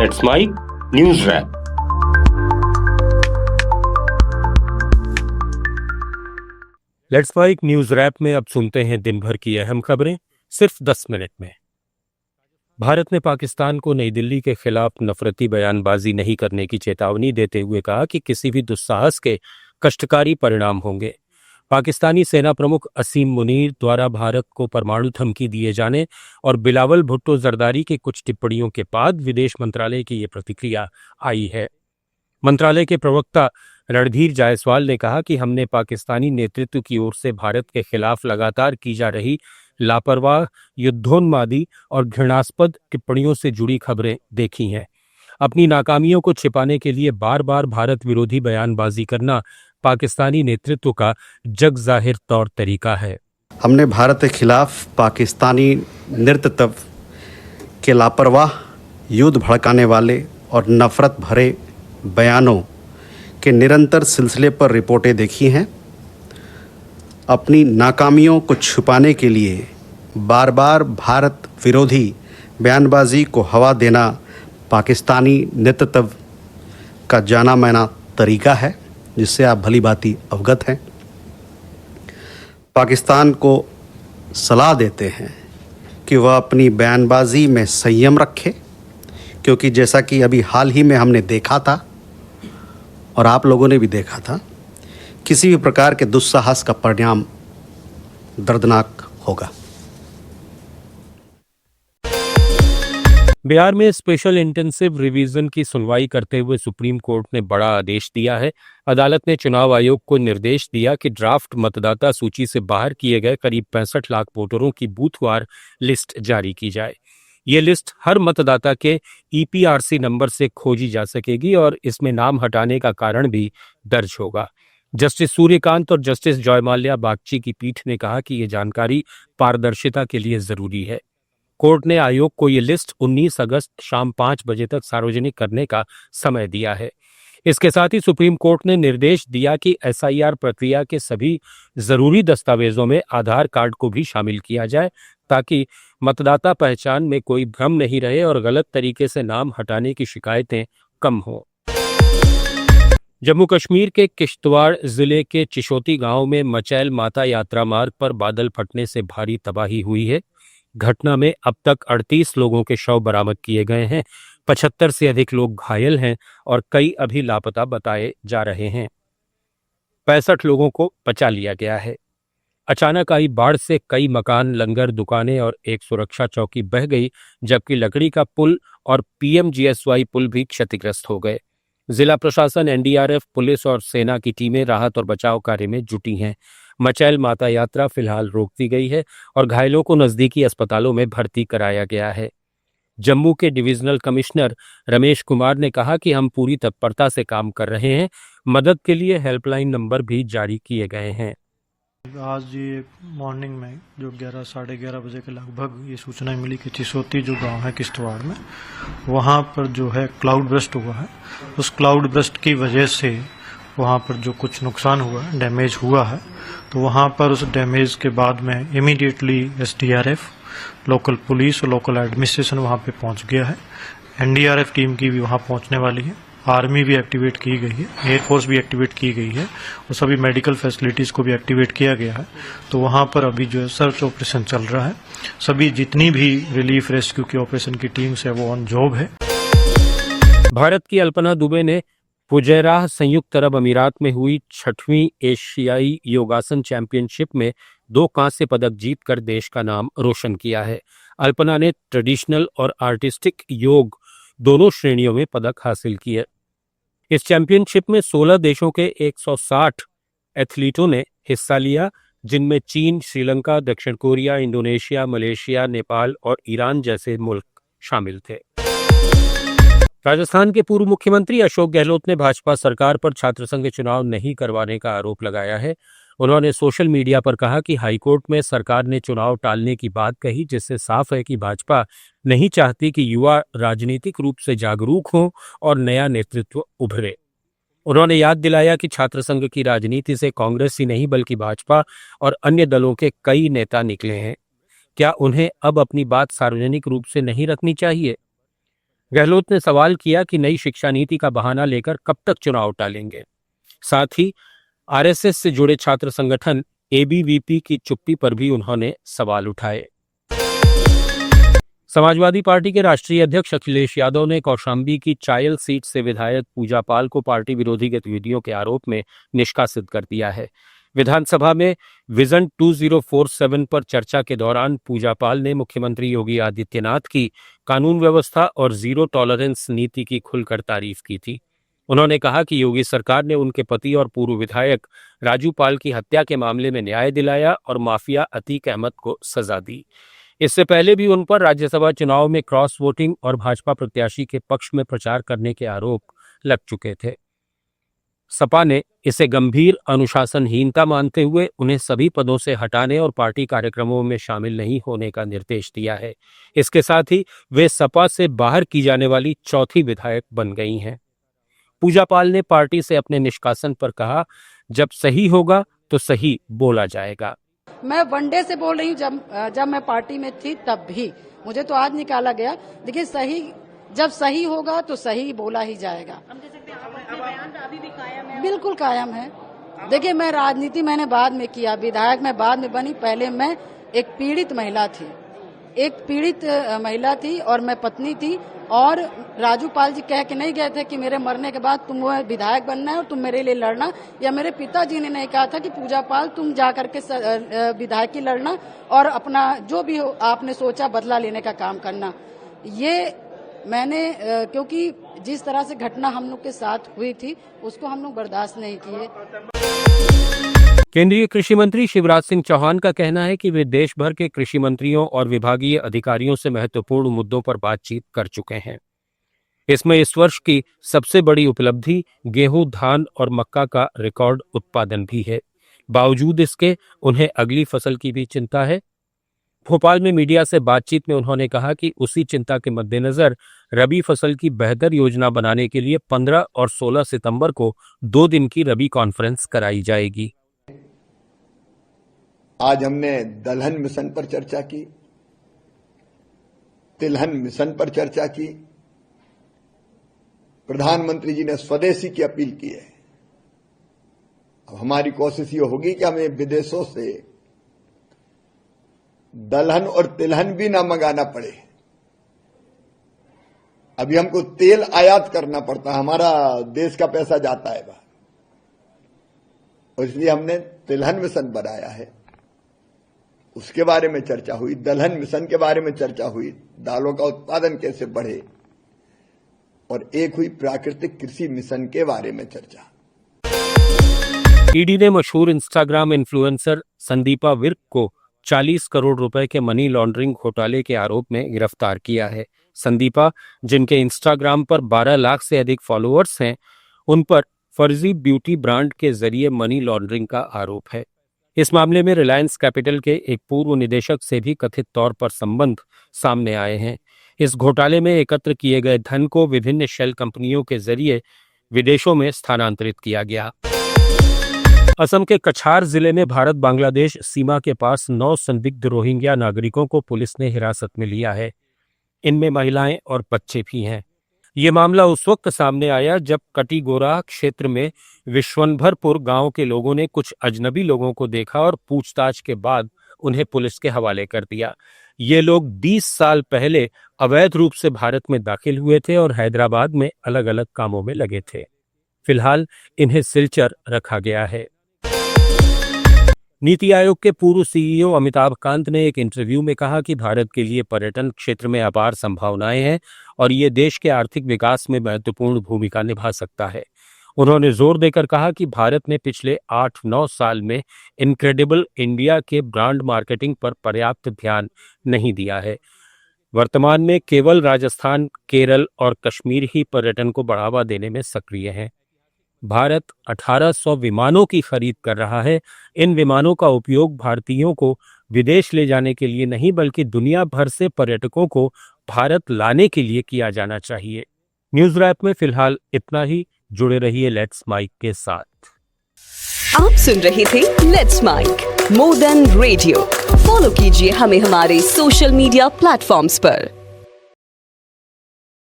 It's my news wrap. Let's mic news wrap में अब सुनते हैं दिन भर की अहम खबरें सिर्फ 10 मिनट में। भारत ने पाकिस्तान को नई दिल्ली के खिलाफ नफरती बयानबाजी नहीं करने की चेतावनी देते हुए कहा कि किसी भी दुस्साहस के कष्टकारी परिणाम होंगे। पाकिस्तानी सेना प्रमुख असीम मुनीर द्वारा भारत को परमाणु धमकी दिए जाने और बिलावल भुट्टो जरदारी की कुछ टिप्पणियों के बाद विदेश मंत्रालय की ये प्रतिक्रिया आई है। मंत्रालय के प्रवक्ता रणधीर जायसवाल ने कहा कि हमने पाकिस्तानी नेतृत्व की ओर से भारत के खिलाफ लगातार की जा रही लापरवाह, युद्धोन्मादी और घृणास्पद टिप्पणियों से जुड़ी खबरें देखी हैं। अपनी नाकामियों को छिपाने के लिए बार बार भारत विरोधी बयानबाजी करना पाकिस्तानी नेतृत्व का जग जाहिर तौर तरीका है। हमने भारत के खिलाफ पाकिस्तानी नेतृत्व के लापरवाह, युद्ध भड़काने वाले और नफरत भरे बयानों के निरंतर सिलसिले पर रिपोर्टें देखी हैं। अपनी नाकामियों को छुपाने के लिए बार बार भारत विरोधी बयानबाजी को हवा देना पाकिस्तानी नेतृत्व का जाना माना तरीका है, जिससे आप भली भांति अवगत हैं। पाकिस्तान को सलाह देते हैं कि वह अपनी बयानबाजी में संयम रखे, क्योंकि जैसा कि अभी हाल ही में हमने देखा था और आप लोगों ने भी देखा था, किसी भी प्रकार के दुस्साहस का परिणाम दर्दनाक होगा। बिहार में स्पेशल इंटेंसिव रिवीजन की सुनवाई करते हुए सुप्रीम कोर्ट ने बड़ा आदेश दिया है। अदालत ने चुनाव आयोग को निर्देश दिया कि ड्राफ्ट मतदाता सूची से बाहर किए गए करीब 65 लाख वोटरों की बूथवार लिस्ट जारी की जाए। ये लिस्ट हर मतदाता के ईपीआरसी नंबर से खोजी जा सकेगी और इसमें नाम हटाने का कारण भी दर्ज होगा। जस्टिस सूर्यकांत और जस्टिस जयमाल्या बागची की पीठ ने कहा कि ये जानकारी पारदर्शिता के लिए जरूरी है। कोर्ट ने आयोग को ये लिस्ट 19 अगस्त शाम 5 बजे तक सार्वजनिक करने का समय दिया है। इसके साथ ही सुप्रीम कोर्ट ने निर्देश दिया कि एसआईआर प्रक्रिया के सभी जरूरी दस्तावेजों में आधार कार्ड को भी शामिल किया जाए, ताकि मतदाता पहचान में कोई भ्रम नहीं रहे और गलत तरीके से नाम हटाने की शिकायतें कम हों। जम्मू कश्मीर के किश्तवाड़ जिले के चिशोती गांव में मचैल माता यात्रा मार्ग पर बादल फटने से भारी तबाही हुई है। घटना में अब तक 38 लोगों के शव बरामद किए गए हैं। 75 से अधिक लोग घायल हैं और कई अभी लापता बताए जा रहे हैं। 65 लोगों को बचा लिया गया है। अचानक आई बाढ़ से कई मकान, लंगर, दुकानें और एक सुरक्षा चौकी बह गई, जबकि लकड़ी का पुल और पीएमजीएसवाई पुल भी क्षतिग्रस्त हो गए। जिला प्रशासन, एनडीआरएफ, पुलिस और सेना की टीमें राहत और बचाव कार्य में जुटी हैं। मचैल माता यात्रा फिलहाल रोक दी गई है और घायलों को नजदीकी अस्पतालों में भर्ती कराया गया है। जम्मू के डिविजनल कमिश्नर रमेश कुमार ने कहा कि हम पूरी तत्परता से काम कर रहे हैं। मदद के लिए हेल्पलाइन नंबर भी जारी किए गए हैं। आज ये मॉर्निंग में जो 11-11:30 बजे के लगभग ये सूचना मिली कि चिशोती जो गांव है किश्तवाड़ में, वहां पर जो है क्लाउड बर्स्ट हुआ है। उस क्लाउड बर्स्ट की वजह से वहां पर जो कुछ नुकसान हुआ है, डैमेज हुआ है, तो वहां पर उस डैमेज के बाद में इमीडिएटली एसडीआरएफ, लोकल पुलिस और लोकल एडमिनिस्ट्रेशन वहां पे पहुंच गया है। एनडीआरएफ टीम की भी वहां पहुंचने वाली है। आर्मी भी एक्टिवेट की गई है, एयरफोर्स भी एक्टिवेट की गई है और सभी मेडिकल फैसिलिटीज को भी एक्टिवेट किया गया है। तो वहां पर अभी जो है सर्च ऑपरेशन चल रहा है। सभी जितनी भी रिलीफ रेस्क्यू की ऑपरेशन की टीम्स है वो ऑन जॉब है। भारत की अल्पना दुबे ने फुजैराह संयुक्त अरब अमीरात में हुई 6वीं एशियाई योगासन चैंपियनशिप में 2 कांस्य पदक जीतकर देश का नाम रोशन किया है। अल्पना ने ट्रेडिशनल और आर्टिस्टिक योग दोनों श्रेणियों में पदक हासिल किए। इस चैंपियनशिप में 16 देशों के 160 एथलीटों ने हिस्सा लिया, जिनमें चीन, श्रीलंका, दक्षिण कोरिया, इंडोनेशिया, मलेशिया, नेपाल और ईरान जैसे मुल्क शामिल थे। राजस्थान के पूर्व मुख्यमंत्री अशोक गहलोत ने भाजपा सरकार पर छात्र संघ चुनाव नहीं करवाने का आरोप लगाया है। उन्होंने सोशल मीडिया पर कहा कि हाईकोर्ट में सरकार ने चुनाव टालने की बात कही, जिससे साफ है कि भाजपा नहीं चाहती कि युवा राजनीतिक रूप से जागरूक हों और नया नेतृत्व उभरे। उन्होंने याद दिलाया कि छात्र संघ की राजनीति से कांग्रेस ही नहीं बल्कि भाजपा और अन्य दलों के कई नेता निकले हैं। क्या उन्हें अब अपनी बात सार्वजनिक रूप से नहीं रखनी चाहिए? गहलोत ने सवाल किया कि नई शिक्षा नीति का बहाना लेकर कब तक चुनाव टालेंगे। साथ ही आरएसएस से जुड़े छात्र संगठन एबीवीपी की चुप्पी पर भी उन्होंने सवाल उठाए। समाजवादी पार्टी के राष्ट्रीय अध्यक्ष अखिलेश यादव ने कौशाम्बी की चायल सीट से विधायक पूजा पाल को पार्टी विरोधी गतिविधियों के आरोप में निष्कासित कर दिया है। विधानसभा में विजन 2047 पर चर्चा के दौरान पूजा पाल ने मुख्यमंत्री योगी आदित्यनाथ की कानून व्यवस्था और जीरो टॉलरेंस नीति की खुलकर तारीफ की थी। उन्होंने कहा कि योगी सरकार ने उनके पति और पूर्व विधायक राजू पाल की हत्या के मामले में न्याय दिलाया और माफिया अतीक अहमद को सजा दी। इससे पहले भी उन पर राज्यसभा चुनाव में क्रॉस वोटिंग और भाजपा प्रत्याशी के पक्ष में प्रचार करने के आरोप लग चुके थे। सपा ने इसे गंभीर अनुशासनहीनता मानते हुए उन्हें सभी पदों से हटाने और पार्टी कार्यक्रमों में शामिल नहीं होने का निर्देश दिया है। इसके साथ ही वे सपा से बाहर की जाने वाली चौथी विधायक बन गई हैं। पूजा पाल ने पार्टी से अपने निष्कासन पर कहा, जब सही होगा तो सही बोला जाएगा। मैं वनडे से बोल रही हूँ, जब मैं पार्टी में थी तब भी मुझे तो आज निकाला गया। देखिए, सही जब सही होगा तो सही बोला ही जाएगा। अभी भी कायम है? बिल्कुल कायम है। देखिए, मैं राजनीति मैंने बाद में किया, विधायक मैं बाद में बनी। पहले मैं एक पीड़ित महिला थी और मैं पत्नी थी। और राजू पाल जी कह के नहीं गए थे कि मेरे मरने के बाद तुम विधायक बनना है और तुम मेरे लिए लड़ना, या मेरे पिताजी ने नहीं कहा था कि पूजा पाल तुम जा करके विधायक की लड़ना और अपना जो भी हो आपने सोचा बदला लेने का काम करना। ये मैंने क्योंकि जिस तरह से घटना हम लोग के साथ हुई थी उसको हम लोग बर्दाश्त नहीं किए। केंद्रीय कृषि मंत्री शिवराज सिंह चौहान का कहना है कि वे देश भर के कृषि मंत्रियों और विभागीय अधिकारियों से महत्वपूर्ण मुद्दों पर बातचीत कर चुके हैं। इसमें इस वर्ष की सबसे बड़ी उपलब्धि गेहूं, धान और मक्का का रिकॉर्ड उत्पादन भी है। बावजूद इसके उन्हें अगली फसल की भी चिंता है। भोपाल में मीडिया से बातचीत में उन्होंने कहा कि उसी चिंता के मद्देनजर रबी फसल की बेहतर योजना बनाने के लिए 15 और 16 सितंबर को 2 दिन की रबी कॉन्फ्रेंस कराई जाएगी। आज हमने दलहन मिशन पर चर्चा की, तिलहन मिशन पर चर्चा की। प्रधानमंत्री जी ने स्वदेशी की अपील की है। अब हमारी कोशिश ये होगी कि हमें विदेशों से दलहन और तिलहन भी ना मंगाना पड़े। अभी हमको तेल आयात करना पड़ता है, हमारा देश का पैसा जाता है बाहर, और इसलिए हमने तिलहन मिशन बनाया है। उसके बारे में चर्चा हुई, दलहन मिशन के बारे में चर्चा हुई, दालों का उत्पादन कैसे बढ़े, और एक हुई प्राकृतिक कृषि मिशन के बारे में चर्चा। ईडी ने मशहूर इंस्टाग्राम इन्फ्लुएंसर संदीपा विर्क को 40 करोड़ रुपए के मनी लॉन्ड्रिंग घोटाले के आरोप में गिरफ्तार किया है। संदीपा, जिनके इंस्टाग्राम पर 12 लाख से अधिक फॉलोअर्स हैं, उन पर फर्जी ब्यूटी ब्रांड के जरिए मनी लॉन्ड्रिंग का आरोप है। इस मामले में रिलायंस कैपिटल के एक पूर्व निदेशक से भी कथित तौर पर संबंध सामने आए हैं। इस घोटाले में एकत्र किए गए धन को विभिन्न शेल कंपनियों के जरिए विदेशों में स्थानांतरित किया गया। असम के कछार जिले में भारत बांग्लादेश सीमा के पास 9 संदिग्ध रोहिंग्या नागरिकों को पुलिस ने हिरासत में लिया है। इनमें महिलाएं और बच्चे भी हैं। ये मामला उस वक्त सामने आया जब कटीगोरा क्षेत्र में विश्वनभरपुर गांव के लोगों ने कुछ अजनबी लोगों को देखा और पूछताछ के बाद उन्हें पुलिस के हवाले कर दिया। ये लोग 20 साल पहले अवैध रूप से भारत में दाखिल हुए थे और हैदराबाद में अलग अलग कामों में लगे थे। फिलहाल इन्हें सिलचर रखा गया है। नीति आयोग के पूर्व सीईओ अमिताभ कांत ने एक इंटरव्यू में कहा कि भारत के लिए पर्यटन क्षेत्र में अपार संभावनाएं हैं और ये देश के आर्थिक विकास में महत्वपूर्ण भूमिका निभा सकता है। उन्होंने जोर देकर कहा कि भारत ने पिछले 8-9 साल में इनक्रेडिबल इंडिया के ब्रांड मार्केटिंग पर पर्याप्त ध्यान नहीं दिया है। वर्तमान में केवल राजस्थान, केरल और कश्मीर ही पर्यटन को बढ़ावा देने में सक्रिय हैं। भारत 1800 विमानों की खरीद कर रहा है। इन विमानों का उपयोग भारतीयों को विदेश ले जाने के लिए नहीं बल्कि दुनिया भर से पर्यटकों को भारत लाने के लिए किया जाना चाहिए। न्यूज रैप में फिलहाल इतना ही। जुड़े रहिए लेट्स माइक के साथ। आप सुन रहे थे let's mic more than radio. Follow कीजिए हमें हमारे सोशल मीडिया प्लेटफॉर्म्स पर।